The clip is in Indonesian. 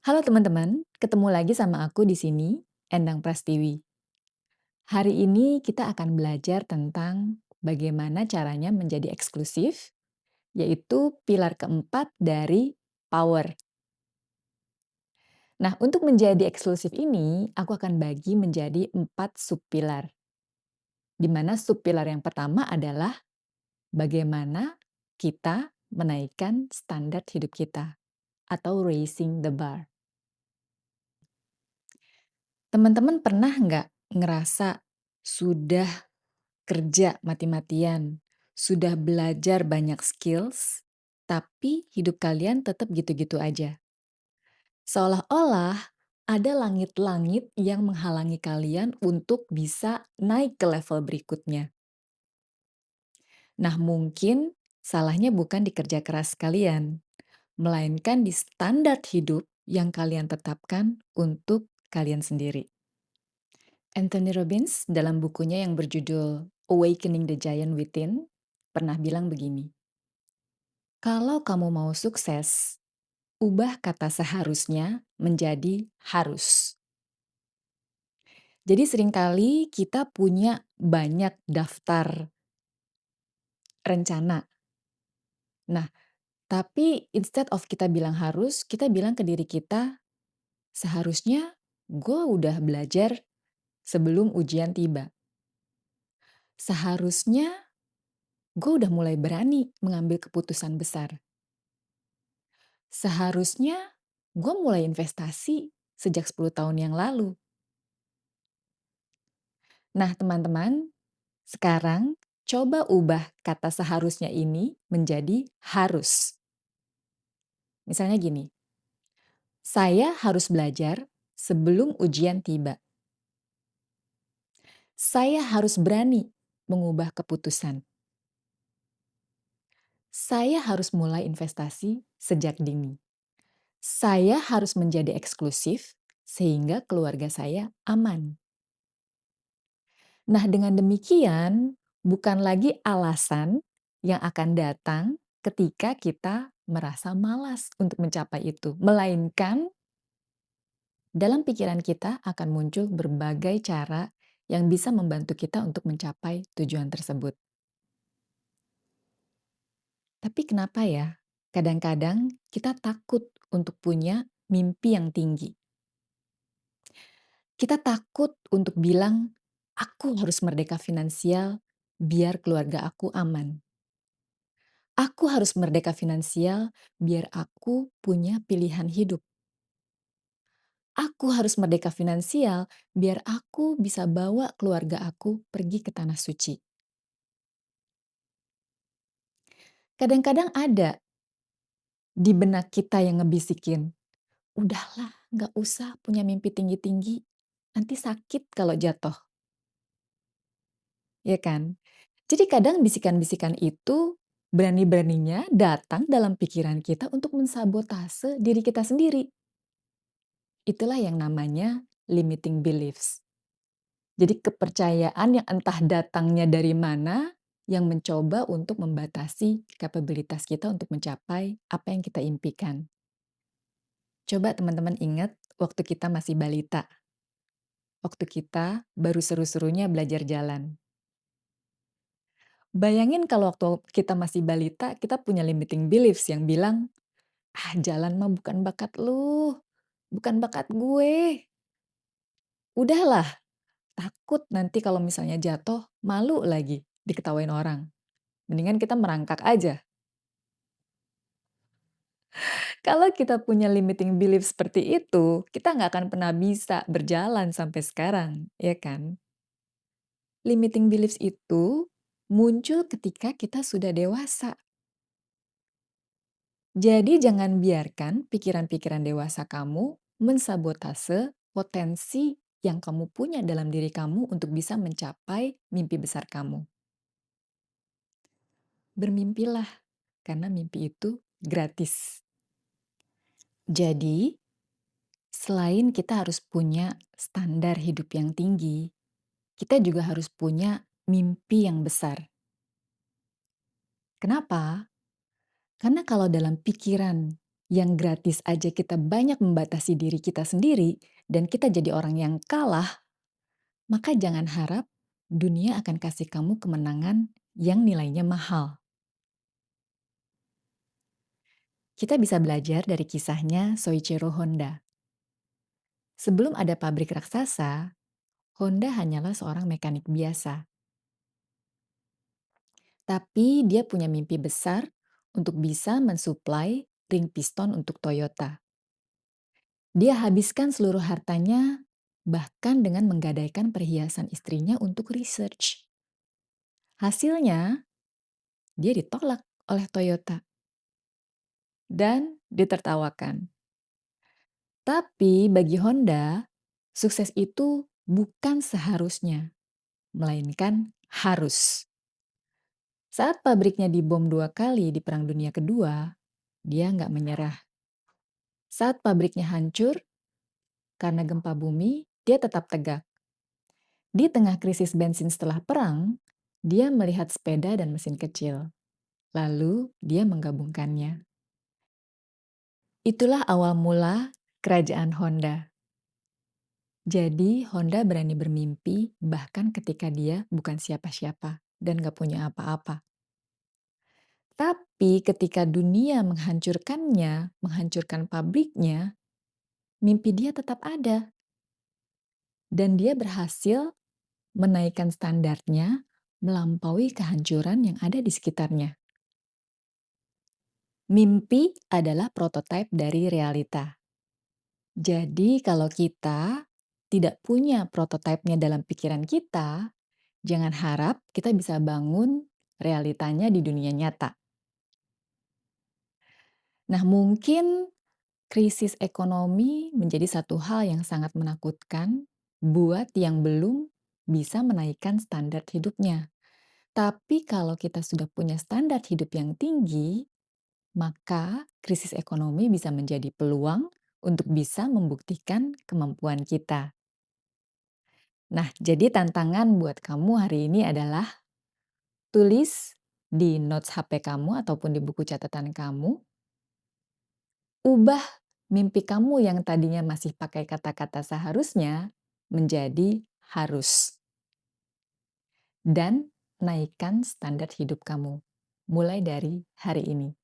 Halo teman-teman, ketemu lagi sama aku di sini, Endang Prastiwi. Hari ini kita akan belajar tentang bagaimana caranya menjadi eksklusif, yaitu pilar keempat dari power. Nah, untuk menjadi eksklusif ini, aku akan bagi menjadi 4 subpilar. Di mana subpilar yang pertama adalah bagaimana kita menaikkan standar hidup kita atau raising the bar. Teman-teman pernah nggak ngerasa sudah kerja mati-matian, sudah belajar banyak skills, tapi hidup kalian tetap gitu-gitu aja? Seolah-olah ada langit-langit yang menghalangi kalian untuk bisa naik ke level berikutnya. Nah, mungkin salahnya bukan di kerja keras kalian, melainkan di standar hidup yang kalian tetapkan untuk kalian sendiri. Anthony Robbins dalam bukunya yang berjudul Awakening the Giant Within pernah bilang begini, "Kalau kamu mau sukses, ubah kata seharusnya menjadi harus." Jadi seringkali kita punya banyak daftar rencana. Nah, tapi instead of kita bilang harus, kita bilang ke diri kita, "Seharusnya gue udah belajar sebelum ujian tiba. Seharusnya gue udah mulai berani mengambil keputusan besar. Seharusnya gue mulai investasi sejak 10 tahun yang lalu." Nah, teman-teman, sekarang coba ubah kata seharusnya ini menjadi harus. Misalnya gini, saya harus belajar sebelum ujian tiba. Saya harus berani mengubah keputusan. Saya harus mulai investasi sejak dini. Saya harus menjadi eksklusif sehingga keluarga saya aman. Nah, dengan demikian, bukan lagi alasan yang akan datang ketika kita merasa malas untuk mencapai itu, melainkan dalam pikiran kita akan muncul berbagai cara yang bisa membantu kita untuk mencapai tujuan tersebut. Tapi kenapa ya? Kadang-kadang kita takut untuk punya mimpi yang tinggi. Kita takut untuk bilang, "Aku harus merdeka finansial biar keluarga aku aman. Aku harus merdeka finansial biar aku punya pilihan hidup. Aku harus merdeka finansial biar aku bisa bawa keluarga aku pergi ke tanah suci." Kadang-kadang ada di benak kita yang ngebisikin, "Udahlah, nggak usah punya mimpi tinggi-tinggi, nanti sakit kalau jatuh." Ya kan? Jadi kadang bisikan-bisikan itu berani-beraninya datang dalam pikiran kita untuk mensabotase diri kita sendiri. Itulah yang namanya limiting beliefs. Jadi kepercayaan yang entah datangnya dari mana, yang mencoba untuk membatasi kapabilitas kita untuk mencapai apa yang kita impikan. Coba teman-teman ingat waktu kita masih balita, waktu kita baru seru-serunya belajar jalan. Bayangin kalau waktu kita masih balita, kita punya limiting beliefs yang bilang, "Ah, jalan mah bukan bakat lu, bukan bakat gue. Udahlah, takut nanti kalau misalnya jatuh, malu lagi diketawain orang. Mendingan kita merangkak aja." Kalau kita punya limiting belief seperti itu, kita nggak akan pernah bisa berjalan sampai sekarang, ya kan? Limiting beliefs itu muncul ketika kita sudah dewasa. Jadi jangan biarkan pikiran-pikiran dewasa kamu mensabotase potensi yang kamu punya dalam diri kamu untuk bisa mencapai mimpi besar kamu. Bermimpilah, karena mimpi itu gratis. Jadi, selain kita harus punya standar hidup yang tinggi, kita juga harus punya mimpi yang besar. Kenapa? Karena kalau dalam pikiran yang gratis aja kita banyak membatasi diri kita sendiri dan kita jadi orang yang kalah, maka jangan harap dunia akan kasih kamu kemenangan yang nilainya mahal. Kita bisa belajar dari kisahnya Soichiro Honda. Sebelum ada pabrik raksasa, Honda hanyalah seorang mekanik biasa. Tapi dia punya mimpi besar untuk bisa mensuplai ring piston untuk Toyota. Dia habiskan seluruh hartanya, bahkan dengan menggadaikan perhiasan istrinya untuk research. Hasilnya, dia ditolak oleh Toyota dan ditertawakan. Tapi bagi Honda, sukses itu bukan seharusnya, melainkan harus. Saat pabriknya dibom 2 kali di Perang Dunia Kedua, dia nggak menyerah. Saat pabriknya hancur karena gempa bumi, dia tetap tegak. Di tengah krisis bensin setelah perang, dia melihat sepeda dan mesin kecil. Lalu dia menggabungkannya. Itulah awal mula kerajaan Honda. Jadi Honda berani bermimpi bahkan ketika dia bukan siapa-siapa dan gak punya apa-apa. Tapi ketika dunia menghancurkannya, menghancurkan pabriknya, mimpi dia tetap ada. Dan dia berhasil menaikkan standarnya melampaui kehancuran yang ada di sekitarnya. Mimpi adalah prototipe dari realita. Jadi kalau kita tidak punya prototipenya dalam pikiran kita, jangan harap kita bisa bangun realitanya di dunia nyata. Nah, mungkin krisis ekonomi menjadi satu hal yang sangat menakutkan buat yang belum bisa menaikkan standar hidupnya. Tapi kalau kita sudah punya standar hidup yang tinggi, maka krisis ekonomi bisa menjadi peluang untuk bisa membuktikan kemampuan kita. Nah, jadi tantangan buat kamu hari ini adalah tulis di notes HP kamu ataupun di buku catatan kamu, ubah mimpi kamu yang tadinya masih pakai kata-kata seharusnya menjadi harus. Dan naikkan standar hidup kamu mulai dari hari ini.